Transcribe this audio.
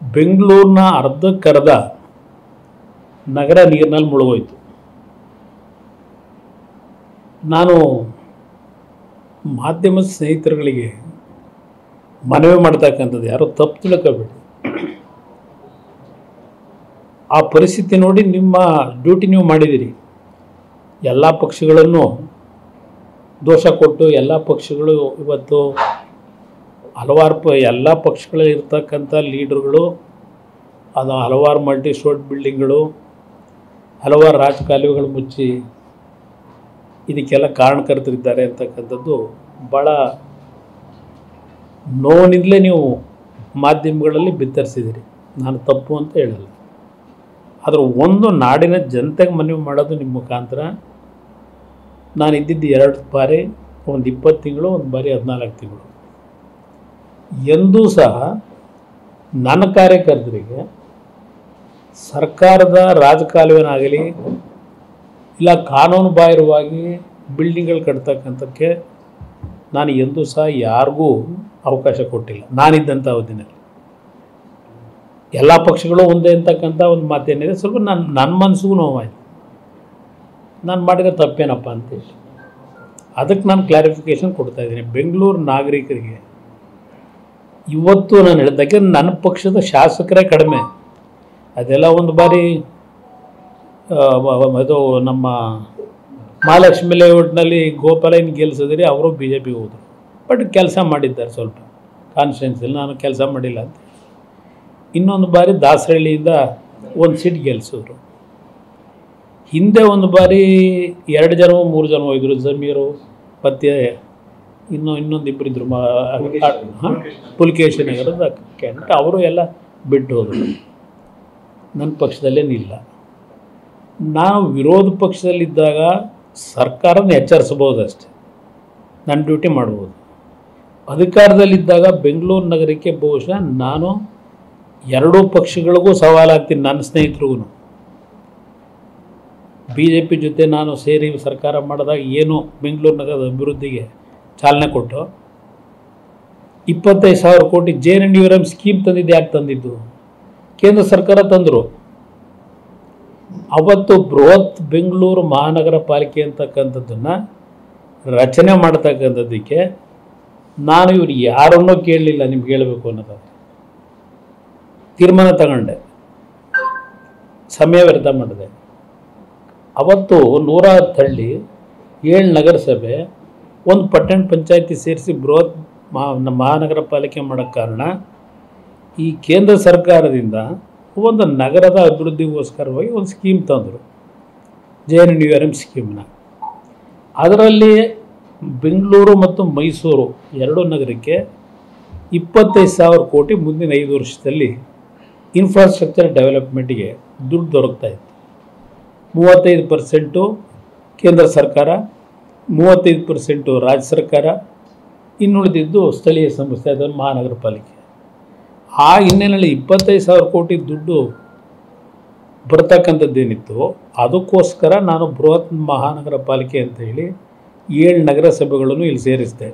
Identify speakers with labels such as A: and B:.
A: ಬೆಂಗಳೂರಿನ ಅರ್ಧಕ್ಕರ್ಧ ನಗರ ನೀರಿನಲ್ಲಿ ಮುಳುಗೋಯ್ತು. ನಾನು ಮಾಧ್ಯಮ ಸ್ನೇಹಿತರುಗಳಿಗೆ ಮನವಿ ಮಾಡ್ತಕ್ಕಂಥದ್ದು, ಯಾರೋ ತಪ್ಪು ತಿಳ್ಕೋಬೇಡಿ. ಆ ಪರಿಸ್ಥಿತಿ ನೋಡಿ ನಿಮ್ಮ ಡ್ಯೂಟಿ ನೀವು ಮಾಡಿದ್ದೀರಿ. ಎಲ್ಲ ಪಕ್ಷಗಳನ್ನು ದೋಷ ಕೊಟ್ಟು ಎಲ್ಲ ಪಕ್ಷಗಳು ಇವತ್ತು ಹಲವಾರು ಎಲ್ಲ ಪಕ್ಷಗಳಲ್ಲಿರ್ತಕ್ಕಂಥ ಲೀಡರ್ಗಳು, ಅದು ಹಲವಾರು ಮಲ್ಟಿ ಸ್ಟೋರ್ಡ್ ಬಿಲ್ಡಿಂಗ್ಗಳು, ಹಲವಾರು ರಾಜಕಾಲುವೆಗಳು ಮುಚ್ಚಿ ಇದಕ್ಕೆಲ್ಲ ಕಾರಣಕರ್ತರಿದ್ದಾರೆ ಅಂತಕ್ಕಂಥದ್ದು ಭಾಳ ನೋವಿನಿಂದಲೇ ನೀವು ಮಾಧ್ಯಮಗಳಲ್ಲಿ ಬಿತ್ತರಿಸಿದ್ದೀರಿ. ನಾನು ತಪ್ಪು ಅಂತ ಹೇಳಲ್ಲ. ಆದರೆ ಒಂದು ನಾಡಿನ ಜನತೆಗೆ ಮನವಿ ಮಾಡೋದು ನಿಮ್ಮ ಮುಖಾಂತರ. ನಾನು ಇದ್ದಿದ್ದು 2 ಬಾರಿ, ಒಂದು 20 ತಿಂಗಳು, ಒಂದು ಬಾರಿ 14 ತಿಂಗಳು. ಎಂದೂ ಸಹ ನನ್ನ ಕಾರ್ಯಕರ್ತರಿಗೆ ಸರ್ಕಾರದ ರಾಜಕಾಲುವೆನಾಗಲಿ ಇಲ್ಲ ಕಾನೂನು ಬಾಹಿರವಾಗಿ ಬಿಲ್ಡಿಂಗ್ಗಳು ಕಟ್ತಕ್ಕಂಥಕ್ಕೆ ನಾನು ಎಂದೂ ಸಹ ಯಾರಿಗೂ ಅವಕಾಶ ಕೊಟ್ಟಿಲ್ಲ. ನಾನಿದ್ದಂಥ ಅವಧಿನಲ್ಲಿ ಎಲ್ಲ ಪಕ್ಷಗಳು ಒಂದೇ ಅಂತಕ್ಕಂಥ ಒಂದು ಮಾತೇನಿದೆ. ಸ್ವಲ್ಪ ನನ್ನ ಮನಸ್ಸಿಗೂ ನೋವಾಯಿತು. ನಾನು ಮಾಡಿದ ತಪ್ಪೇನಪ್ಪ ಅಂತೇಳಿ ಅದಕ್ಕೆ ನಾನು ಕ್ಲಾರಿಫಿಕೇಷನ್ ಕೊಡ್ತಾಯಿದ್ದೀನಿ ಬೆಂಗಳೂರು ನಾಗರಿಕರಿಗೆ. ಇವತ್ತು ನಾನು ಹೇಳಿದ್ದಕ್ಕೆ ನನ್ನ ಪಕ್ಷದ ಶಾಸಕರೇ ಕಡಿಮೆ. ಅದೆಲ್ಲ ಒಂದು ಬಾರಿ ಅದು ನಮ್ಮ ಮಹಾಲಕ್ಷ್ಮಿ ಲೇಔಟ್ನಲ್ಲಿ ಗೋಪಾಲಯ್ಯನ ಗೆಲ್ಲಿಸಿದ್ರೆ ಅವರು BJP ಹೋದರು. ಬಟ್ ಕೆಲಸ ಮಾಡಿದ್ದಾರೆ, ಸ್ವಲ್ಪ ಕಾನ್ಸ್ಟಿಟ್ಯೂನ್ಸಿಯಲ್ಲಿ ನಾನು ಕೆಲಸ ಮಾಡಿಲ್ಲ ಅಂತ. ಇನ್ನೊಂದು ಬಾರಿ ದಾಸರಳ್ಳಿಯಿಂದ ಒಂದು ಸೀಟ್ ಗೆಲ್ಲಿಸಿದ್ರು. ಹಿಂದೆ ಒಂದು ಬಾರಿ 2 ಜನ 3 ಜನ ಹೋಗಿದ್ರು. ಜಮೀರು ಮತ್ತು ಇನ್ನೊಂದು ಇಬ್ಬರಿದ್ರು, ಪುಲಕೇಶಿ ನಗರದ ಕ್ಯಾಂಡಿಡೇಟ್. ಅವರು ಎಲ್ಲ ಬಿಟ್ಟು ಹೋದರು. ನನ್ನ ಪಕ್ಷದಲ್ಲೇನಿಲ್ಲ. ನಾವು ವಿರೋಧ ಪಕ್ಷದಲ್ಲಿದ್ದಾಗ ಸರ್ಕಾರನ ಎಚ್ಚರಿಸ್ಬೋದು ಅಷ್ಟೆ, ನನ್ನ ಡ್ಯೂಟಿ ಮಾಡ್ಬೋದು. ಅಧಿಕಾರದಲ್ಲಿದ್ದಾಗ ಬೆಂಗಳೂರು ನಗರಕ್ಕೆ ಬಹುಶಃ ನಾನು 2 ಪಕ್ಷಗಳಿಗೂ ಸವಾಲಾಗ್ತೀನಿ. ನನ್ನ ಸ್ನೇಹಿತರಿಗೂ BJP ಜೊತೆ ನಾನು ಸೇರಿ ಸರ್ಕಾರ ಮಾಡಿದಾಗ ಏನು ಬೆಂಗಳೂರು ನಗರದ ಅಭಿವೃದ್ಧಿಗೆ ಚಾಲನೆ ಕೊಟ್ಟು 25,000 ಕೋಟಿ JNNURM ಸ್ಕೀಮ್ ತಂದಿದ್ದು. ಯಾಕೆ ತಂದಿದ್ದು? ಕೇಂದ್ರ ಸರ್ಕಾರ ತಂದರು. ಅವತ್ತು ಬೃಹತ್ ಬೆಂಗಳೂರು ಮಹಾನಗರ ಪಾಲಿಕೆ ಅಂತಕ್ಕಂಥದ್ದನ್ನು ರಚನೆ ಮಾಡ್ತಕ್ಕಂಥದ್ದಕ್ಕೆ ನಾನು ಇವರು ಯಾರನ್ನೂ ಕೇಳಲಿಲ್ಲ. ನಿಮ್ಗೆ ಹೇಳಬೇಕು ಅನ್ನೋದಾದರೆ ತೀರ್ಮಾನ ತಗೊಂಡೆ, ಸಮಯ ವ್ಯರ್ಥ ಮಾಡಿದೆ. ಅವತ್ತು 110 ಹಳ್ಳಿ, 7 ನಗರಸಭೆ, ಒಂದು ಪಟ್ಟಣ ಪಂಚಾಯತಿ ಸೇರಿಸಿ ಬೃಹತ್ ಮಹಾನಗರ ಪಾಲಿಕೆ ಮಾಡೋಕ್ಕೆ ಕಾರಣ ಈ ಕೇಂದ್ರ ಸರ್ಕಾರದಿಂದ ಒಂದು ನಗರದ ಅಭಿವೃದ್ಧಿಗೋಸ್ಕರವಾಗಿ ಒಂದು ಸ್ಕೀಮ್ ತಂದರು, JNNURM ಸ್ಕೀಮ್ನ. ಅದರಲ್ಲಿ ಬೆಂಗಳೂರು ಮತ್ತು ಮೈಸೂರು 2 ನಗರಕ್ಕೆ 25,000 ಕೋಟಿ ಮುಂದಿನ 5 ವರ್ಷದಲ್ಲಿ ಇನ್ಫ್ರಾಸ್ಟ್ರಕ್ಚರ್ ಡೆವಲಪ್ಮೆಂಟ್ಗೆ ದುಡ್ಡು ದೊರಕ್ತಾಯಿತ್ತು. 35% ಕೇಂದ್ರ ಸರ್ಕಾರ, 35% ರಾಜ್ಯ ಸರ್ಕಾರ, ಇನ್ನುಳಿದಿದ್ದು ಸ್ಥಳೀಯ ಸಂಸ್ಥೆ, ಅದನ್ನು ಮಹಾನಗರ ಪಾಲಿಕೆ. ಆ ಹಿನ್ನೆಲೆಯಲ್ಲಿ 25,000 ಕೋಟಿ ದುಡ್ಡು ಬರ್ತಕ್ಕಂಥದ್ದೇನಿತ್ತು, ಅದಕ್ಕೋಸ್ಕರ ನಾನು ಬೃಹತ್ ಮಹಾನಗರ ಪಾಲಿಕೆ ಅಂತ ಹೇಳಿ 7 ನಗರಸಭೆಗಳನ್ನು ಇಲ್ಲಿ ಸೇರಿಸಿದೆ.